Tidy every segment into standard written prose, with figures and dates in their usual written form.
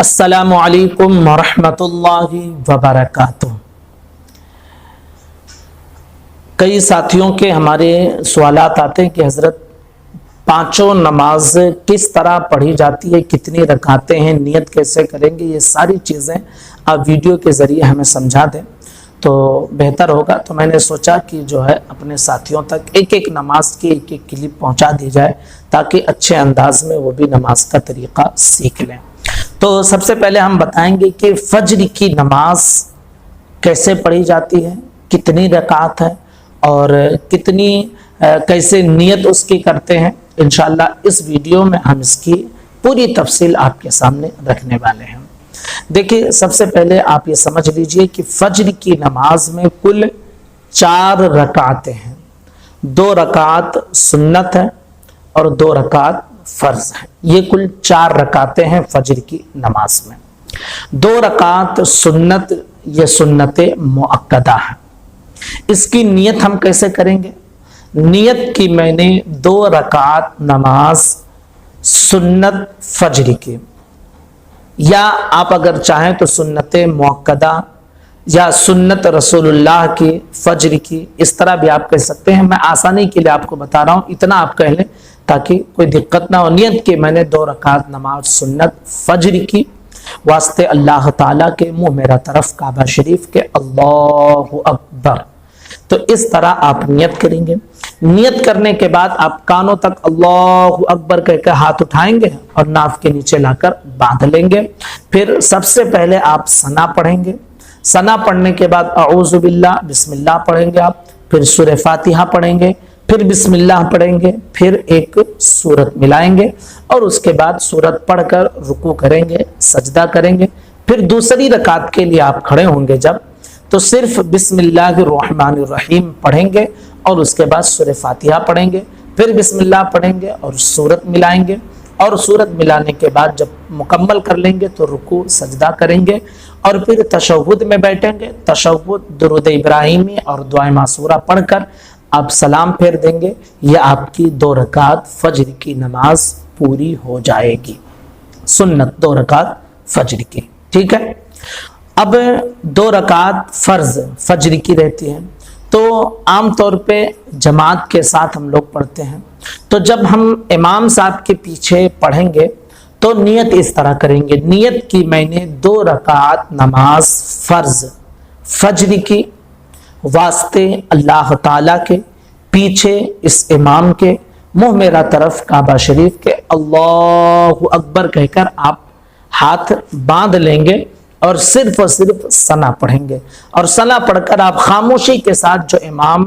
السلام علیکم ورحمۃ اللہ وبرکاتہ۔ کئی ساتھیوں کے ہمارے سوالات آتے ہیں کہ حضرت پانچوں نماز کس طرح پڑھی جاتی ہے، کتنی رکعتیں ہیں، نیت کیسے کریں گے، یہ ساری چیزیں آپ ویڈیو کے ذریعے ہمیں سمجھا دیں تو بہتر ہوگا۔ تو میں نے سوچا کہ جو ہے اپنے ساتھیوں تک ایک ایک نماز کی ایک ایک کلپ پہنچا دی جائے تاکہ اچھے انداز میں وہ بھی نماز کا طریقہ سیکھ لیں۔ تو سب سے پہلے ہم بتائیں گے کہ فجر کی نماز کیسے پڑھی جاتی ہے، کتنی رکعت ہے اور کیسے نیت اس کی کرتے ہیں۔ انشاءاللہ اس ویڈیو میں ہم اس کی پوری تفصیل آپ کے سامنے رکھنے والے ہیں۔ دیکھیے، سب سے پہلے آپ یہ سمجھ لیجئے کہ فجر کی نماز میں کل 4 رکعتیں ہیں، 2 رکعت سنت ہے اور 2 رکعت فرض ہے۔ یہ کل 4 رکعتیں ہیں فجر کی نماز میں۔ 2 رکعت سنت، یہ سنت مؤکدہ ہے۔ اس کی نیت ہم کیسے کریں گے؟ نیت کی میں نے 2 رکعت نماز سنت فجر کی، یا آپ اگر چاہیں تو سنت مؤکدہ یا سنت رسول اللہ کی فجر کی، اس طرح بھی آپ کہہ سکتے ہیں۔ میں آسانی کے لیے آپ کو بتا رہا ہوں، اتنا آپ کہہ لیں تاکہ کوئی دقت نہ ہو۔ نیت کی میں نے 2 رکعت نماز سنت فجر کی، واسطے اللہ تعالیٰ کے منہ میرا طرف کعبہ شریف کے اللہ اکبر۔ تو اس طرح آپ نیت کریں گے۔ نیت کرنے کے بعد آپ کانوں تک اللہ اکبر کہہ کے ہاتھ اٹھائیں گے اور ناف کے نیچے لا کر باندھ لیں گے۔ پھر سب سے پہلے آپ ثنا پڑھیں گے۔ ثنا پڑھنے کے بعد اعوذ باللہ بسم اللہ پڑھیں گے آپ، پھر سورہ فاتحہ پڑھیں گے، پھر بسم اللہ پڑھیں گے، پھر ایک سورت ملائیں گے اور اس کے بعد سورت پڑھ کر رکوع کریں گے، سجدہ کریں گے۔ پھر دوسری رکعت کے لیے آپ کھڑے ہوں گے جب، تو صرف بسم اللہ الرحمن الرحیم پڑھیں گے اور اس کے بعد سورہ فاتحہ پڑھیں گے، پھر بسم اللہ پڑھیں گے اور سورت ملائیں گے، اور سورت ملانے کے بعد جب مکمل کر لیں گے تو رکوع سجدہ کریں گے اور پھر تشہد میں بیٹھیں گے۔ تشہد درود ابراہیمی اور دعائے معصورہ پڑھ کر آپ سلام پھیر دیں گے۔ یہ آپ کی 2 رکعت فجر کی نماز پوری ہو جائے گی، سنت 2 رکعت فجر کی، ٹھیک ہے۔ اب 2 رکعت فرض فجر کی رہتی ہیں، تو عام طور پہ جماعت کے ساتھ ہم لوگ پڑھتے ہیں۔ تو جب ہم امام صاحب کے پیچھے پڑھیں گے تو نیت اس طرح کریں گے۔ نیت کی میں نے 2 رکعت نماز فرض فجر کی، واسطے اللہ تعالیٰ کے، پیچھے اس امام کے، منہ میرا طرف کعبہ شریف کے اللہ اکبر کہہ کر آپ ہاتھ باندھ لیں گے اور صرف ثنا پڑھیں گے، اور ثنا پڑھ کر آپ خاموشی کے ساتھ جو امام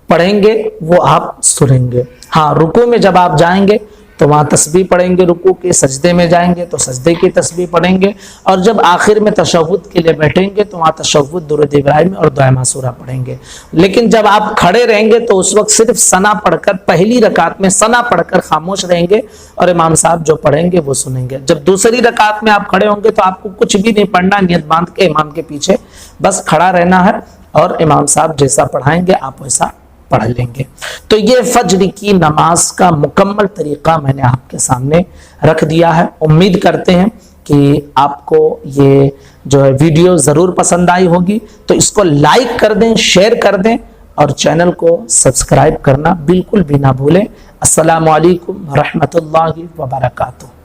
پڑھیں گے وہ آپ سنیں گے۔ ہاں، رکوع میں جب آپ جائیں گے تو وہاں تسبیح پڑھیں گے رکوع کے، سجدے میں جائیں گے تو سجدے کی تسبیح پڑھیں گے، اور جب آخر میں تشہد کے لیے بیٹھیں گے تو وہاں تشہد درود ابراہیمی اور دعائے معصورہ پڑھیں گے۔ لیکن جب آپ کھڑے رہیں گے تو اس وقت صرف ثنا پڑھ کر، پہلی رکعت میں ثنا پڑھ کر خاموش رہیں گے اور امام صاحب جو پڑھیں گے وہ سنیں گے۔ جب دوسری رکعت میں آپ کھڑے ہوں گے تو آپ کو کچھ بھی نہیں پڑھنا، نیت باندھ کے امام کے پیچھے بس کھڑا رہنا ہے اور امام صاحب جیسا پڑھائیں گے آپ ویسا پڑھ لیں گے۔ تو یہ فجر کی نماز کا مکمل طریقہ میں نے آپ کے سامنے رکھ دیا ہے۔ امید کرتے ہیں کہ آپ کو یہ جو ہے ویڈیو ضرور پسند آئی ہوگی، تو اس کو لائک کر دیں، شیئر کر دیں اور چینل کو سبسکرائب کرنا بالکل بھی نہ بھولیں۔ السلام علیکم ورحمۃ اللہ وبرکاتہ۔